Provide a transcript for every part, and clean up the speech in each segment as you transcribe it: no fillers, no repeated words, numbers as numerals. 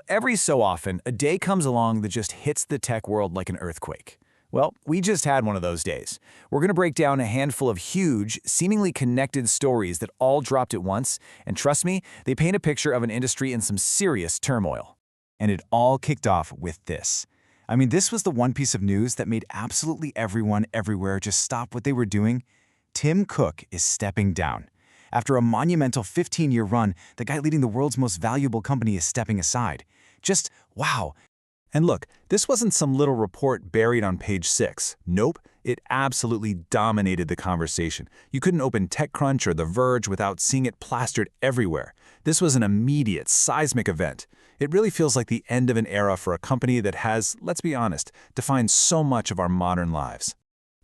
Every so often, a day comes along that just hits the tech world like an earthquake. Well, we just had one of those days. We're going to break down a handful of huge, seemingly connected stories that all dropped at once, and trust me, they paint a picture of an industry in some serious turmoil. And it all kicked off with this. This was the one piece of news that made absolutely everyone everywhere just stop what they were doing. Tim Cook is stepping down. After a monumental 15-year run, the guy leading the world's most valuable company is stepping aside. Just wow. And look, this wasn't some little report buried on page 6. Nope, it absolutely dominated the conversation. You couldn't open TechCrunch or The Verge without seeing it plastered everywhere. This was an immediate, seismic event. It really feels like the end of an era for a company that has, let's be honest, defined so much of our modern lives.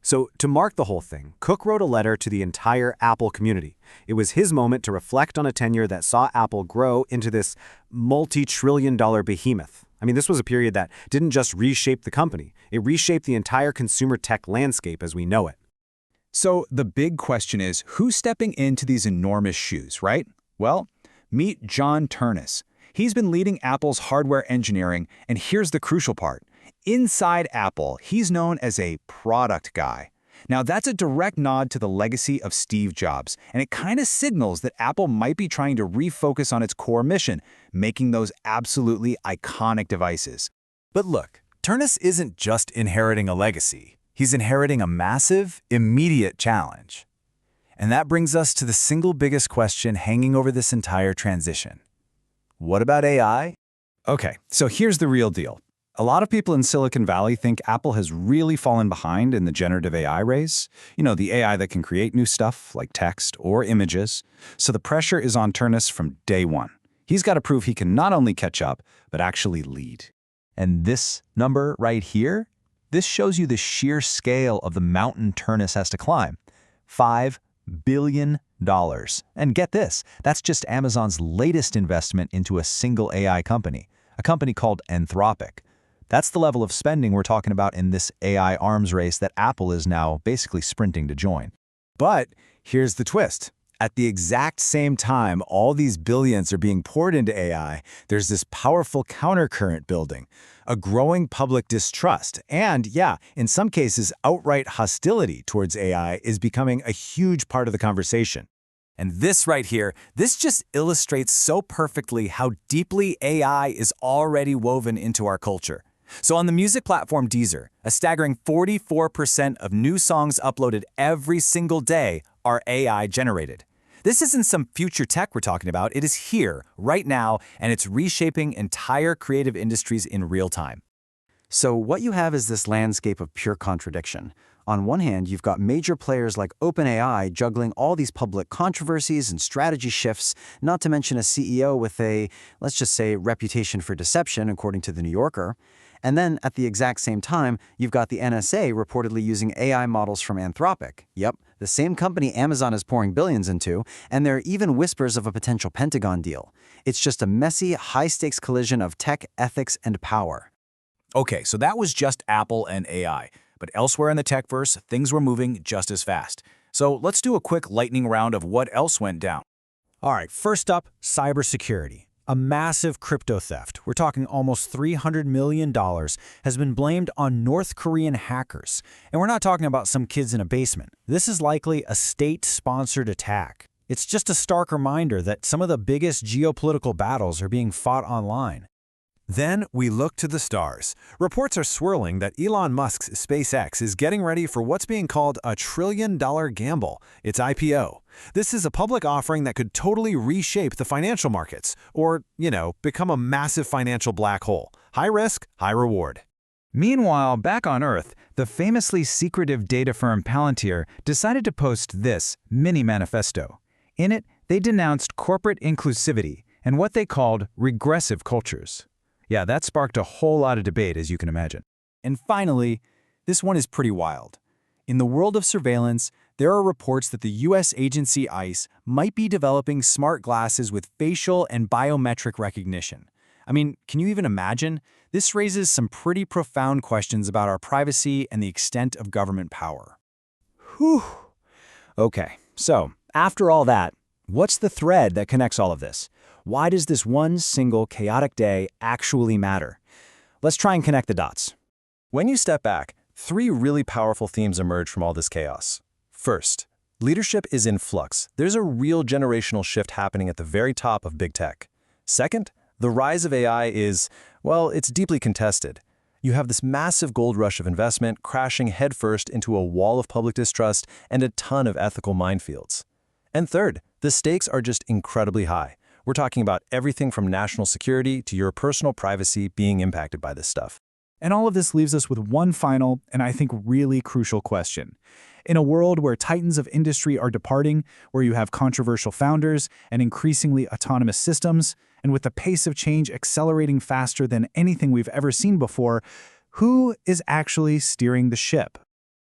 So, to mark the whole thing, Cook wrote a letter to the entire Apple community. It was his moment to reflect on a tenure that saw Apple grow into this multi-trillion-dollar behemoth. This was a period that didn't just reshape the company, it reshaped the entire consumer tech landscape as we know it. So the big question is, who's stepping into these enormous shoes, right? Well, meet John Ternus. He's been leading Apple's hardware engineering, and here's the crucial part. Inside Apple, he's known as a product guy. Now, that's a direct nod to the legacy of Steve Jobs, and it kind of signals that Apple might be trying to refocus on its core mission, making those absolutely iconic devices. But look, Ternus isn't just inheriting a legacy. He's inheriting a massive, immediate challenge. And that brings us to the single biggest question hanging over this entire transition. What about AI? Okay, so here's the real deal. A lot of people in Silicon Valley think Apple has really fallen behind in the generative AI race. The AI that can create new stuff like text or images. So the pressure is on Ternus from day one. He's got to prove he can not only catch up, but actually lead. And this number right here, this shows you the sheer scale of the mountain Ternus has to climb. $5 billion. And get this, that's just Amazon's latest investment into a single AI company, a company called Anthropic. That's the level of spending we're talking about in this AI arms race that Apple is now basically sprinting to join. But here's the twist. At the exact same time all these billions are being poured into AI, there's this powerful countercurrent building, a growing public distrust, and in some cases, outright hostility towards AI is becoming a huge part of the conversation. And this right here, this just illustrates so perfectly how deeply AI is already woven into our culture. So on the music platform Deezer, a staggering 44% of new songs uploaded every single day are AI generated. This isn't some future tech we're talking about, it is here, right now, and it's reshaping entire creative industries in real time. So what you have is this landscape of pure contradiction. On one hand, you've got major players like OpenAI juggling all these public controversies and strategy shifts, not to mention a CEO with a, let's just say, reputation for deception, according to The New Yorker. And then, at the exact same time, you've got the NSA reportedly using AI models from Anthropic. Yep, the same company Amazon is pouring billions into, and there are even whispers of a potential Pentagon deal. It's just a messy, high-stakes collision of tech, ethics, and power. Okay, so that was just Apple and AI. But elsewhere in the techverse, things were moving just as fast. So let's do a quick lightning round of what else went down. All right, first up, cybersecurity. A massive crypto theft, we're talking almost $300 million, has been blamed on North Korean hackers. And we're not talking about some kids in a basement. This is likely a state-sponsored attack. It's just a stark reminder that some of the biggest geopolitical battles are being fought online. Then we look to the stars. Reports are swirling that Elon Musk's SpaceX is getting ready for what's being called a $1 trillion gamble, its IPO. This is a public offering that could totally reshape the financial markets, or, become a massive financial black hole. High risk, high reward. Meanwhile, back on Earth, the famously secretive data firm Palantir decided to post this mini manifesto. In it, they denounced corporate inclusivity and what they called regressive cultures. Yeah, that sparked a whole lot of debate, as you can imagine. And finally, this one is pretty wild. In the world of surveillance, there are reports that the U.S. agency ICE might be developing smart glasses with facial and biometric recognition. Can you even imagine? This raises some pretty profound questions about our privacy and the extent of government power. Whew. Okay, so after all that, what's the thread that connects all of this? Why does this one single chaotic day actually matter? Let's try and connect the dots. When you step back, three really powerful themes emerge from all this chaos. First, leadership is in flux. There's a real generational shift happening at the very top of big tech. Second, the rise of AI is, well, it's deeply contested. You have this massive gold rush of investment crashing headfirst into a wall of public distrust and a ton of ethical minefields. And third, the stakes are just incredibly high. We're talking about everything from national security to your personal privacy being impacted by this stuff. And all of this leaves us with one final, and I think really crucial question. In a world where titans of industry are departing, where you have controversial founders and increasingly autonomous systems, and with the pace of change accelerating faster than anything we've ever seen before, who is actually steering the ship?